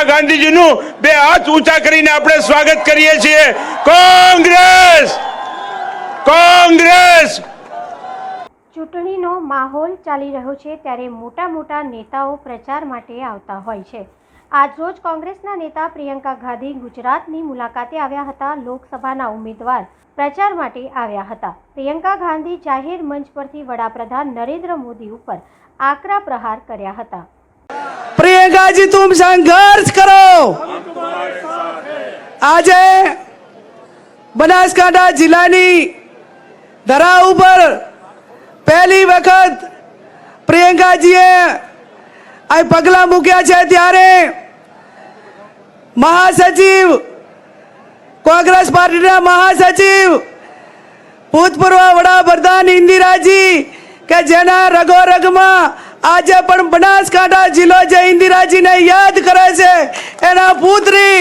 પ્રિયંકા ગાંધીજીનું બે હાથ ઊંચા કરીને આપણે સ્વાગત કરીએ છીએ। કોંગ્રેસ કોંગ્રેસ। ચૂંટણીનો માહોલ ચાલી રહ્યો છે ત્યારે મોટા મોટા નેતાઓ પ્રચાર માટે આવતા હોય છે। આજરોજ કોંગ્રેસના નેતા પ્રિયંકા ગાંધી ગુજરાતની મુલાકાતે આવ્યા હતા। લોકસભાના ઉમેદવાર પ્રચાર માટે આવ્યા હતા। પ્રિયંકા ગાંધી જાહેર મંચ પરથી વડાપ્રધાન નરેન્દ્ર મોદી ઉપર આકરા પ્રહાર કર્યા હતા। प्रियंका जी तुम संघर्ष करो। आज बनासकांठा जिल्लानी धरा ઉપર પહેલી વખત પ્રિયંકાજીએ આ પગલા મૂક્યા છે ત્યારે મહાસચિવ કોંગ્રેસ પાર્ટીના મહાસચિવ ભૂતપૂર્વ વડાપ્રધાન ઇન્દિરાજી કે જેના રગોરગમાં આજે પણ બનાસકાંઠા જિલ્લો જે ઇન્દિરાજીને યાદ કરે છે એના પુત્રી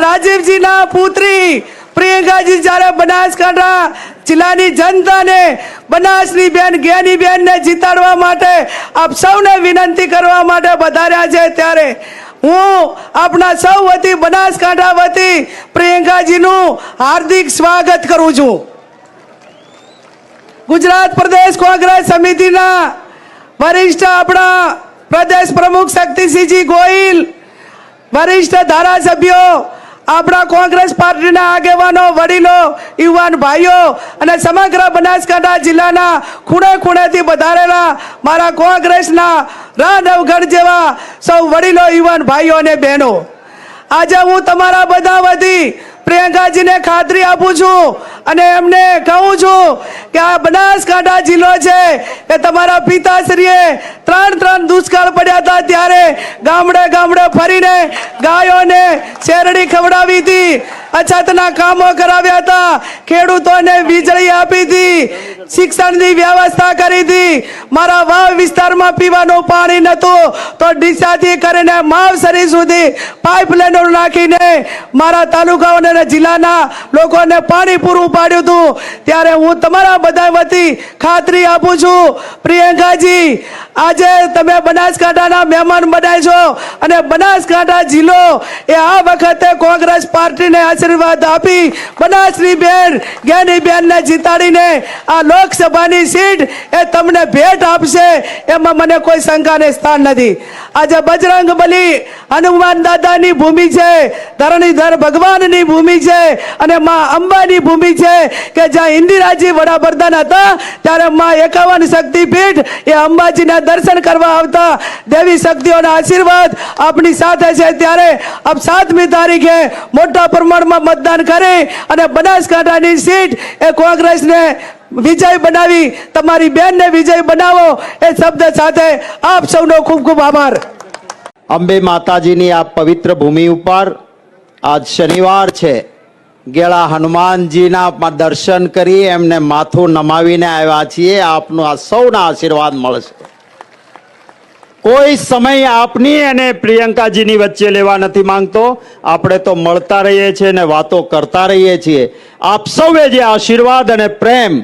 રાજીવજીના પુત્રી પ્રિયંકાજી જ્યારે બનાસકાંઠા જિલ્લાની જનતાને બનાસની બેન જ્ઞાની બેનને જીતાડવા માટે આપ સૌને વિનંતી કરવા માટે વધાર્યા છે ત્યારે હું આપણા સૌ વતી બનાસકાંઠા વતી પ્રિયંકાજીનું હાર્દિક સ્વાગત કરું છું। ગુજરાત પ્રદેશ કોંગ્રેસ સમિતિના વરિષ્ઠ આપણા પ્રદેશ પ્રમુખ શક્તિસિંહજી ગોહિલ, વરિષ્ઠ ધારાસભ્યો, આપણા કોંગ્રેસ પાર્ટીના આગેવાનો, વડીલો, યુવાન ભાઈઓ અને સમગ્ર બનાસકાંઠા જિલ્લાના ખૂણે ખૂણેથી પધારેલા મારા કોંગ્રેસના રાનવગઢ જેવા સૌ વડીલો, યુવાન ભાઈઓ અને બહેનો, આજે હું તમારા બધા વતી પ્રિયંકાજીને ખાતરી આપું છું અને એમને કહું છું કે આ બનાસકાંઠા જિલ્લો છે એ તમારા પિતાશ્રીએ ત્રણ દુષ્કાળ પડ્યા હતા ત્યારે ગામડે ગામડે ફરીને ગાયોને શેરડી ખવડાવી હતી, અછતના કામો કરાવ્યા હતા, ખેડૂતોને વીજળી આપી હતી, શિક્ષણની વ્યવસ્થા કરી હતી। મારા વાવ વિસ્તારમાં પીવાનું પાણી નહોતું તો ડીસાથી કરીને માવસરી સુધી પાઇપલાઈનો નાખીને મારા તાલુકાઓને જિલ્લાના લોકોને પાણી પૂરું પાડ્યું હતું। ત્યારે હું તમારા બધા વતી ખાતરી આપું છું પ્રિયંકાજી આજે તમે બનાસકાંઠાના મહેમાન બનાય છો અને બનાસકાંઠા જિલ્લો એ આ વખતે કોંગ્રેસ પાર્ટીને આશીર્વાદ આપી બનાસની બેન જ્ઞાની બેનને જીતાડીને આ લોકસભાની સીટ એ તમને ભેટ આપશે એમાં મને કોઈ શંકાને સ્થાન નથી। આજે બજરંગ બલી હનુમાન દાદાની ભૂમિ છે, ધરણીધર ભગવાનની ભૂમિ છે અને માં અંબાની ભૂમિ છે કે જ્યાં ઇન્દિરાજી વડાપ્રધાન હતા ત્યારે માં 51 શક્તિપીઠ એ અંબાજીના દર્શન કરવા આવતા દેવી શક્તિઓના આશીર્વાદ આપની સાથે છે। ત્યારે આપ 7મી તારીખે મોટા પ્રમાણમાં મતદાન કરી અને બનાસકાંઠાની સીટ એ કોંગ્રેસને વિજય બનાવી તમારી બેનને વિજય બનાવો એ શબ્દ સાથે આપ સૌનો ખૂબ ખૂબ આભાર। અંબે માતાજીની આ પવિત્ર ભૂમિ ઉપર આજ શનિવાર છે, ગેળા હનુમાનજીના દર્શન કરી એમને માથું નમાવીને આવ્યા છીએ। આપનો આ સૌના આશીર્વાદ મળશે। કોઈ સમય આપની અને પ્રિયંકાજીની વચ્ચે લેવા નથી માંગતો, આપણે તો મળતા રહીએ છીએ ને વાતો કરતા રહીએ છીએ। આપ સૌએ જે આશીર્વાદ અને પ્રેમ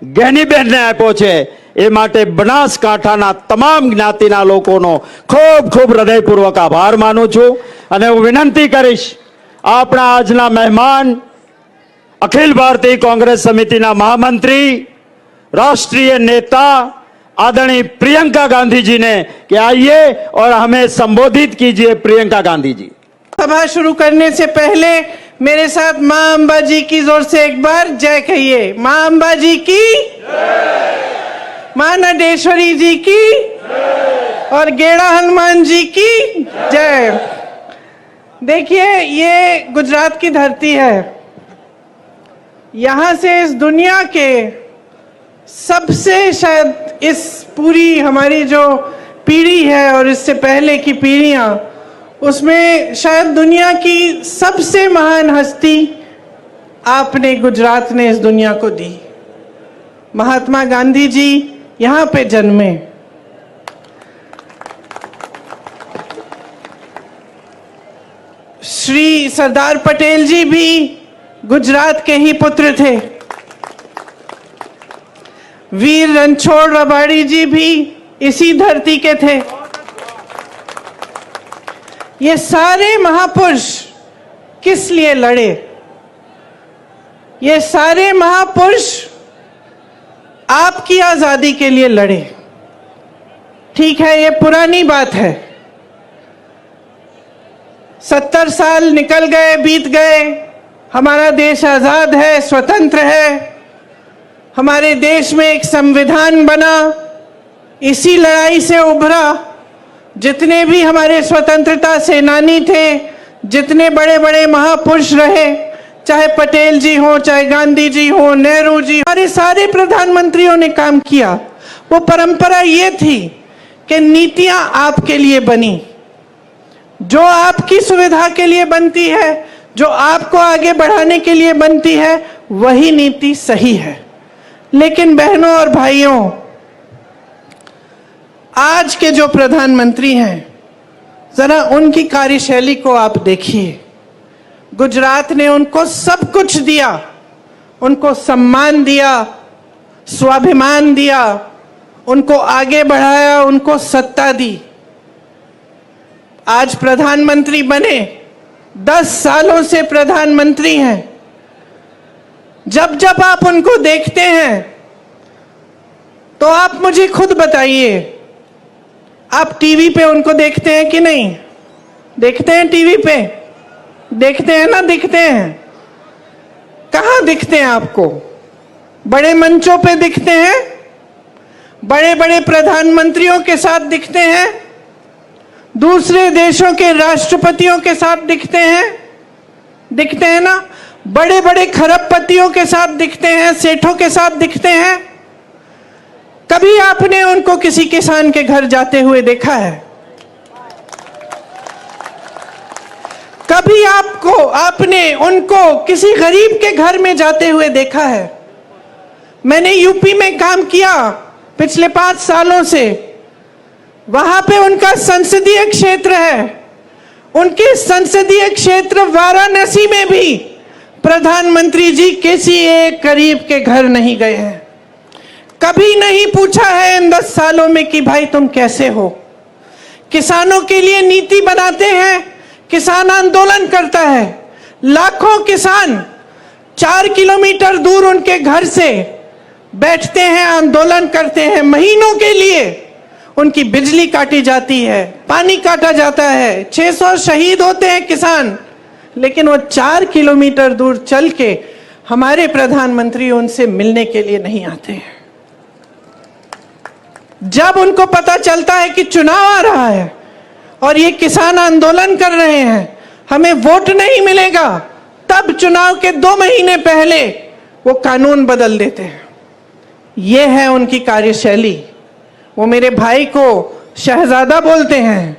જ્ઞાનીબેનને આપ્યો છે એ માટે બનાસકાંઠાના તમામ જ્ઞાતિના લોકોનો ખૂબ ખૂબ હૃદયપૂર્વક આભાર માનું છું અને હું વિનંતી કરીશ આપણા આજના મહેમાન અખિલ ભારતીય કોંગ્રેસ સમિતિના મહામંત્રી राष्ट्रीय नेता आदरणीय प्रियंका गांधी जी ने कि आइए और हमें संबोधित कीजिए। प्रियंका गांधी जी। सभा शुरू करने से पहले मेरे साथ मां अंबा जी की जोर से एक बार जय कहिए। मां अंबा जी की जय, मां नडेश्वरी जी की जय और गेड़ा हनुमान जी की जय। देखिए ये गुजरात की धरती है, यहाँ से इस दुनिया के सबसे शायद इस पूरी हमारी जो पीढ़ी है और इससे पहले की पीढ़ियां उसमें शायद दुनिया की सबसे महान हस्ती आपने गुजरात ने इस दुनिया को दी। महात्मा गांधी जी यहाँ पे जन्मे। श्री सरदार पटेल जी भी गुजरात के ही पुत्र थे। वीर रणछोड़ रबाड़ी जी भी इसी धरती के थे। ये सारे महापुरुष किस लिए लड़े? ये सारे महापुरुष आपकी आजादी के लिए लड़े। ठीक है, ये पुरानी बात है। 70 साल निकल गए, बीत गए, हमारा देश आजाद है, स्वतंत्र है, हमारे देश में एक संविधान बना, इसी लड़ाई से उभरा। जितने भी हमारे स्वतंत्रता सेनानी थे, जितने बड़े बड़े महापुरुष रहे, चाहे पटेल जी हो, चाहे गांधी जी हो, नेहरू जी, हमारे सारे प्रधानमंत्रियों ने काम किया। वो परंपरा ये थी कि नीतियां आपके लिए बनी, जो आपकी सुविधा के लिए बनती है, जो आपको आगे बढ़ाने के लिए बनती है, वही नीति सही है। लेकिन बहनों और भाइयों, आज के जो प्रधानमंत्री हैं, जरा उनकी कार्यशैली को आप देखिए। गुजरात ने उनको सब कुछ दिया, उनको सम्मान दिया, स्वाभिमान दिया, उनको आगे बढ़ाया, उनको सत्ता दी। आज प्रधानमंत्री बने, 10 सालों से प्रधानमंत्री हैं। जब जब आप उनको देखते हैं तो आप मुझे खुद बताइए, आप टीवी पे उनको देखते हैं कि नहीं? देखते हैं टीवी पे? देखते हैं ना? दिखते हैं। कहाँ दिखते हैं आपको? बड़े मंचों पे दिखते हैं, बड़े बड़े प्रधानमंत्रियों के साथ दिखते हैं, दूसरे देशों के राष्ट्रपतियों के साथ दिखते हैं, दिखते हैं ना? बड़े बड़े खरबपतियों के साथ दिखते हैं, सेठों के साथ दिखते हैं। कभी आपने उनको किसी किसान के घर जाते हुए देखा है? कभी आपने उनको किसी गरीब के घर में जाते हुए देखा है? मैंने यूपी में काम किया पिछले 5 सालों से। वहां पे उनका संसदीय क्षेत्र है। उनके संसदीय क्षेत्र वाराणसी में भी प्रधानमंत्री जी किसी एक गरीब के घर नहीं गए हैं। कभी नहीं पूछा है इन 10 सालों में कि भाई तुम कैसे हो। किसानों के लिए नीति बनाते हैं, किसान आंदोलन करता है। लाखों किसान 4 किलोमीटर दूर उनके घर से बैठते हैं, आंदोलन करते हैं। महीनों के लिए उनकी बिजली काटी जाती है, पानी काटा जाता है, 600 शहीद होते हैं किसान, लेकिन वो 4 किलोमीटर दूर चल के हमारे प्रधानमंत्री उनसे मिलने के लिए नहीं आते हैं। जब उनको पता चलता है कि चुनाव आ रहा है और ये किसान आंदोलन कर रहे हैं, हमें वोट नहीं मिलेगा, तब चुनाव के 2 महीने पहले वो कानून बदल देते हैं। ये है उनकी कार्यशैली। वो मेरे भाई को शहजादा बोलते हैं।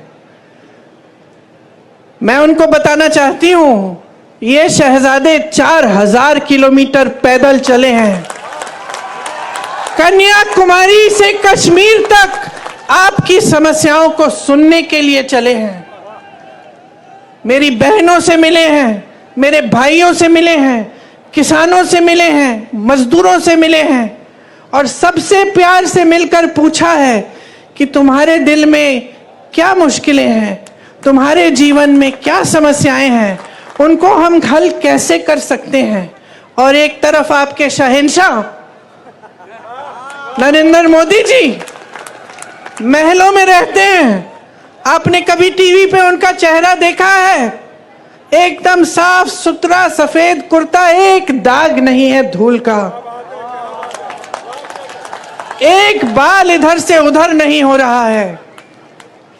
मैं उनको बताना चाहती हूं, ये शहजादे 4000 किलोमीटर पैदल चले हैं। कन्याकुमारी से कश्मीर तक आपकी समस्याओं को सुनने के लिए चले हैं। मेरी बहनों से मिले हैं, मेरे भाइयों से मिले हैं, किसानों से मिले हैं, मजदूरों से मिले हैं, और सबसे प्यार से मिलकर पूछा है कि तुम्हारे दिल में क्या मुश्किलें हैं, तुम्हारे जीवन में क्या समस्याएं हैं, उनको हम हल कैसे कर सकते हैं। और एक तरफ आपके शहंशाह नरेंद्र मोदी जी महलों में रहते हैं। आपने कभी टीवी पे उनका चेहरा देखा है? एकदम साफ सुथरा सफेद कुर्ता, एक दाग नहीं है धूल का, एक बाल इधर से उधर नहीं हो रहा है।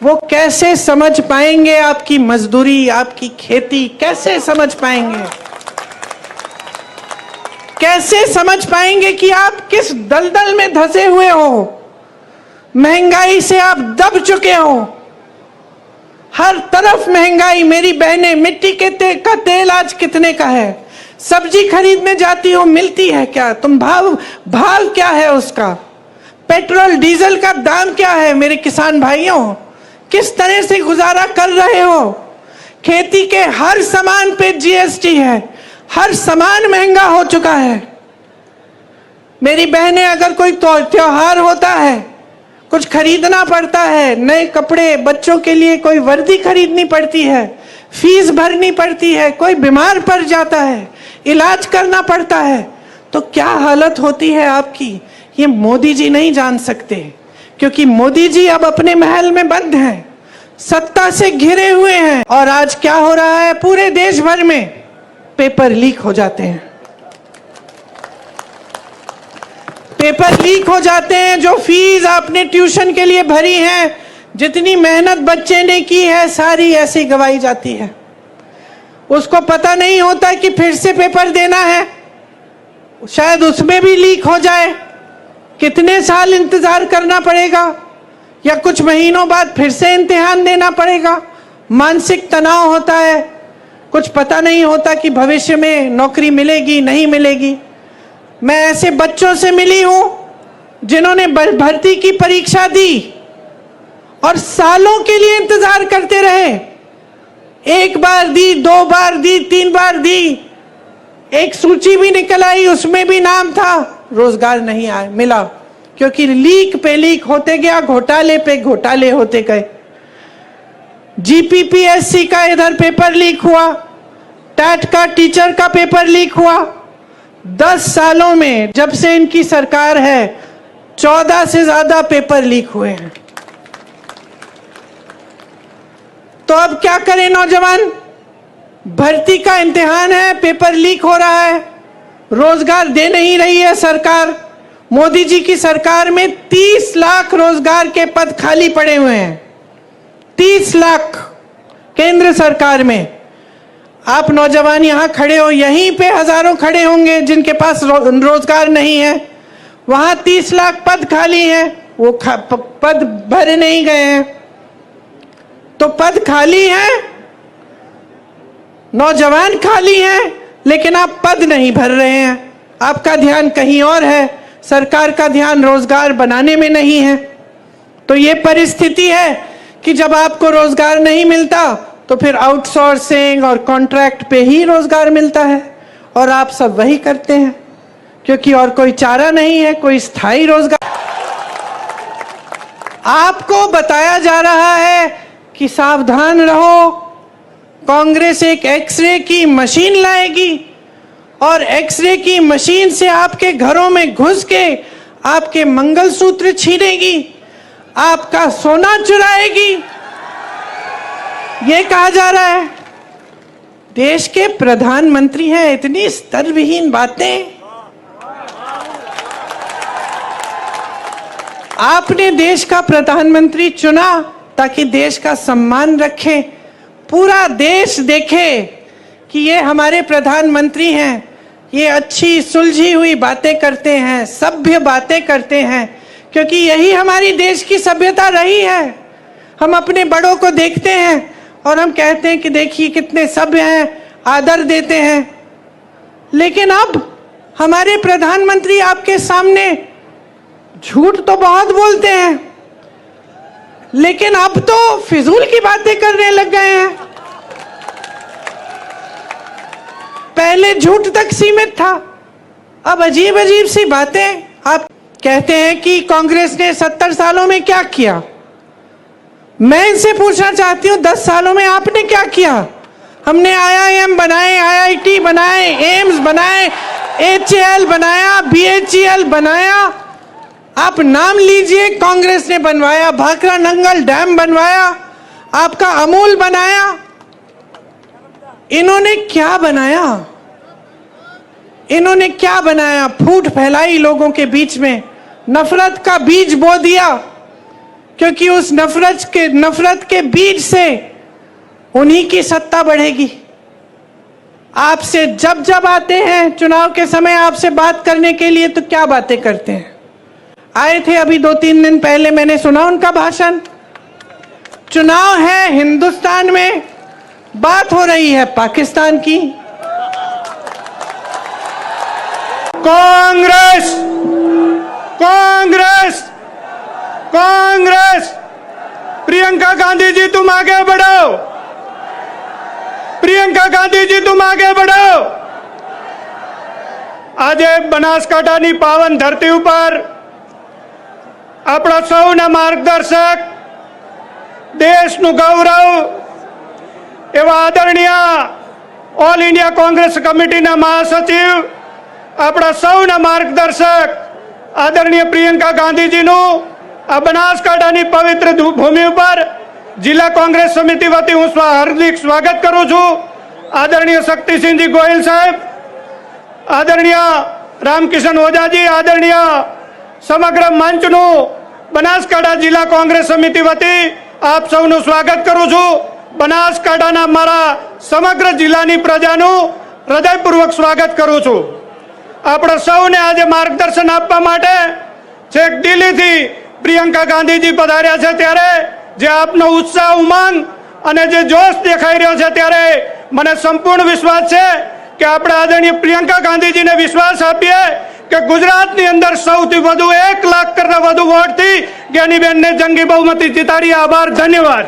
वो कैसे समझ पाएंगे आपकी मजदूरी, आपकी खेती? कैसे समझ पाएंगे? कैसे समझ पाएंगे कि आप किस दलदल में धंसे हुए हो? महंगाई से आप दब चुके हो। हर तरफ महंगाई। मेरी बहनें, मिट्टी के का तेल आज कितने का है? सब्जी खरीदने जाती हो, मिलती है क्या? तुम भाव क्या है उसका? पेट्रोल डीजल का दाम क्या है? मेरे किसान भाइयों, किस तरह से गुजारा कर रहे हो? खेती के हर सामान पे जीएसटी है, हर सामान महंगा हो चुका है। मेरी बहनें, अगर कोई त्योहार होता है, कुछ खरीदना पड़ता है, नए कपड़े, बच्चों के लिए कोई वर्दी खरीदनी पड़ती है, फीस भरनी पड़ती है, कोई बीमार पड़ जाता है, इलाज करना पड़ता है, तो क्या हालत होती है आपकी, ये मोदी जी नहीं जान सकते। क्योंकि मोदी जी अब अपने महल में बंद हैं, सत्ता से घिरे हुए हैं। और आज क्या हो रहा है, पूरे देश भर में पेपर लीक हो जाते हैं, पेपर लीक हो जाते हैं। जो फीस आपने ट्यूशन के लिए भरी है, जितनी मेहनत बच्चे ने की है, सारी ऐसे ही गवाई जाती है। उसको पता नहीं होता कि फिर से पेपर देना है, शायद उसमें भी लीक हो जाए, कितने साल इंतजार करना पड़ेगा, या कुछ महीनों बाद फिर से इम्तिहान देना पड़ेगा। मानसिक तनाव होता है, कुछ पता नहीं होता कि भविष्य में नौकरी मिलेगी नहीं मिलेगी। मैं ऐसे बच्चों से मिली हूं जिन्होंने भर्ती की परीक्षा दी और सालों के लिए इंतजार करते रहे, एक बार दी, 2 बार दी, 3 बार दी, एक सूची भी निकल आई, उसमें भी नाम था, रोजगार नहीं आया मिला, क्योंकि लीक पे लीक होते गया, घोटाले पे घोटाले होते गए। जीपीपीएससी का इधर पेपर लीक हुआ, टैट का टीचर का पेपर लीक हुआ। 10 सालों में जब से इनकी सरकार है 14 से ज्यादा पेपर लीक हुए हैं। तो अब क्या करें नौजवान, भर्ती का इम्तिहान है, पेपर लीक हो रहा है, रोजगार दे नहीं रही है सरकार। मोदी जी की सरकार में 30 लाख रोजगार के पद खाली पड़े हुए हैं, 30 लाख केंद्र सरकार में। आप नौजवान यहाँ खड़े हो, यहीं पे हजारों खड़े होंगे जिनके पास रोजगार नहीं है। वहां 30 लाख पद खाली हैं, वो पद भरे नहीं गए हैं। तो पद खाली हैं, नौजवान खाली हैं, लेकिन आप पद नहीं भर रहे हैं, आपका ध्यान कहीं और है, सरकार का ध्यान रोजगार बनाने में नहीं है। तो ये परिस्थिति है कि जब आपको रोजगार नहीं मिलता तो फिर आउटसोर्सिंग और कॉन्ट्रैक्ट पे ही रोजगार मिलता है, और आप सब वही करते हैं क्योंकि और कोई चारा नहीं है, कोई स्थायी रोजगार। आपको बताया जा रहा है कि सावधान रहो, कांग्रेस एक एक्सरे की मशीन लाएगी और एक्सरे की मशीन से आपके घरों में घुस के आपके मंगलसूत्र छीनेगी, आपका सोना चुराएगी, ये कहा जा रहा है। देश के प्रधानमंत्री हैं, इतनी स्तरविहीन बातें। आपने देश का प्रधानमंत्री चुना ताकि देश का सम्मान रखें, पूरा देश देखे कि ये हमारे प्रधानमंत्री हैं, ये अच्छी सुलझी हुई बातें करते हैं, सभ्य बातें करते हैं, क्योंकि यही हमारी देश की सभ्यता रही है। हम अपने बड़ों को देखते हैं और हम कहते हैं कि देखिए कितने सभ्य हैं, आदर देते हैं। लेकिन अब हमारे प्रधानमंत्री आपके सामने झूठ तो बहुत बोलते हैं, लेकिन अब तो फिजूल की बातें करने लग गए हैं। पहले झूठ तक सीमित था, अब अजीब अजीब सी बातें। आप कहते हैं कि कांग्रेस ने 70 सालों में क्या किया। मैं इनसे पूछना चाहती हूँ 10 सालों में आपने क्या किया? हमने IIM बनाए, IIT बनाए, एम्स बनाए, HAL बनाया, BHEL बनाया। आप नाम लीजिए, कांग्रेस ने बनवाया। भाखड़ा नंगल डैम बनवाया, आपका अमूल बनाया। इन्होंने क्या बनाया? इन्होंने क्या बनाया? फूट फैलाई लोगों के बीच में, नफरत का बीज बो दिया, क्योंकि उस नफरत के बीज से उन्हीं की सत्ता बढ़ेगी। आपसे जब जब आते हैं चुनाव के समय आपसे बात करने के लिए, तो क्या बातें करते हैं? आए थे अभी 2-3 दिन पहले, मैंने सुना उनका भाषण। चुनाव है हिंदुस्तान में, बात हो रही है पाकिस्तान की। कांग्रेस कांग्रेस कांग्रेस, प्रियंका गांधी जी तुम आगे बढ़ो, प्रियंका गांधी जी तुम आगे बढ़ो। આજે બનાસકાંઠાની પાવન ધરતી ઉપર આપણા સૌના માર્ગદર્શક, દેશનું ગૌરવ એવા આદરણીય ઓલ ઇન્ડિયા કોંગ્રેસ કમિટીના મહાસચિવ, આપણા સૌના માર્ગદર્શક આદરણીય પ્રિયંકા ગાંધીજીનું આ બનાસકાંઠાની પવિત્ર ભૂમિ ઉપર જિલ્લા કોંગ્રેસ સમિતિ વતી હું હાર્દિક સ્વાગત કરું છું. આદરણીય શક્તિસિંહજી ગોહિલ સાહેબ, આદરણીય રામકિશન ઓઝાજી, આદરણીય સમગ્ર મંચનું બનાસકાંઠા જિલ્લા કોંગ્રેસ સમિતિ વતી આપ સૌનું સ્વાગત કરું છું. બનાસકાંઠાના મારા સમગ્ર જિલ્લાની પ્રજાનું હૃદયપૂર્વક સ્વાગત કરું છું. આપણે સૌને આજે માર્ગદર્શન આપવા માટે છેક દિલ્હીથી પ્રિયંકા ગાંધીજી પધાર્યા છે, ત્યારે જે આપનો ઉત્સાહ, ઉમંગ અને જે જોશ દેખાઈ રહ્યો છે, ત્યારે મને સંપૂર્ણ વિશ્વાસ છે કે આપણે આદરણીય પ્રિયંકા ગાંધીજીને વિશ્વાસ આપીએ કે ગુજરાતની અંદર સૌથી વધુ 1 લાખ કરતા વધુ વોટથી જ્ઞાનીબેનને જંગી બહુમતી જીતાડી. આભાર, ધન્યવાદ.